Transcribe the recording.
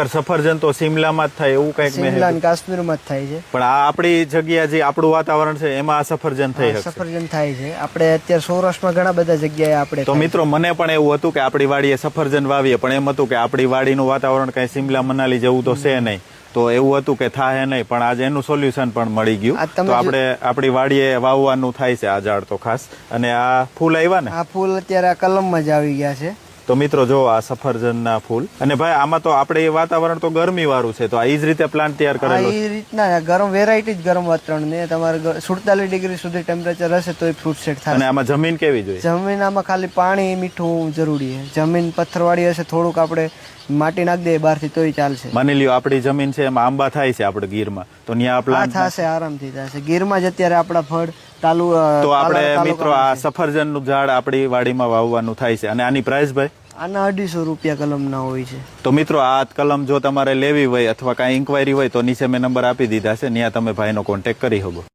સફરજન તો સિમલામાં જ થાય એવું કઈક સિમલા અને કાશ્મીરમાં જ થાય છે, પણ આ આપણી જગ્યા જે આપણું વાતાવરણ છે એમાં આ સફરજન થઈ શકે. સફરજન થાય છે. આપણે અત્યારે સૌરાષ્ટ્રમાં ઘણા બધા જગ્યાએ આપણે તો મિત્રો મને પણ એવું હતું કે આપણી વાડીએ સફરજન વાવીએ, પણ એમ હતું કે આપણી વાડીનું વાતાવરણ કઈ સિમલા મનાલી જેવું તો છે નહીં, તો એવું હતું કે થાય નહીં, પણ આજે એનું સોલ્યુશન પણ મળી ગયું. તો આપણે આપણી વાડીએ વાવવાનું થાય છે આ ઝાડ તો ખાસ. અને આ ફૂલ આવ્યા ને, આ ફૂલ અત્યારે આ કલમમાં જ આવી ગયા છે. તો મિત્રો જો આ સફરજનના ફૂલ. અને ભાઈ આમાં તો આપણે વાતાવરણ તો ગરમી વાળું છે, તો આ જ રીતે પ્લાન્ટ તૈયાર કરેલો એ રીતના ગરમ વેરાયટી જ ગરમ વાતાવરણ ને તમારે 47 ડિગ્રી સુધી ટેમ્પરેચર હશે તો ફ્રૂટ સેટ થાય. અને આમાં જમીન કેવી જોઈએ? જમીન આમાં ખાલી પાણી મીઠું જરૂરી છે. જમીન પથ્થરવાળી હશે, થોડુંક આપણે માટી નાખી દઈએ બહારથી તોય ચાલશે. માની લ્યો આપણી જમીન છે એમાં આંબા થાય છે આપણે ગીરમાં, તો ત્યાં પ્લાન્ટ થશે, આરામથી થશે. ગીરમાં જ અત્યારે આપણા ફળ ચાલુ. તો આપણે મિત્રો આ સફરજનનું ઝાડ આપણી વાડીમાં વાવવાનું થાય છે. અને આની પ્રાઇસ ભાઈ? આના 250 રૂપિયા કલમના હોય છે. તો મિત્રો આ કલમ જો તમારે લેવી હોય અથવા કાંઈ ઇન્ક્વાયરી હોય તો નીચે મેં નંબર આપી દીધા છે, ત્યાં તમે ભાઈનો કોન્ટેક્ટ કરી શકો.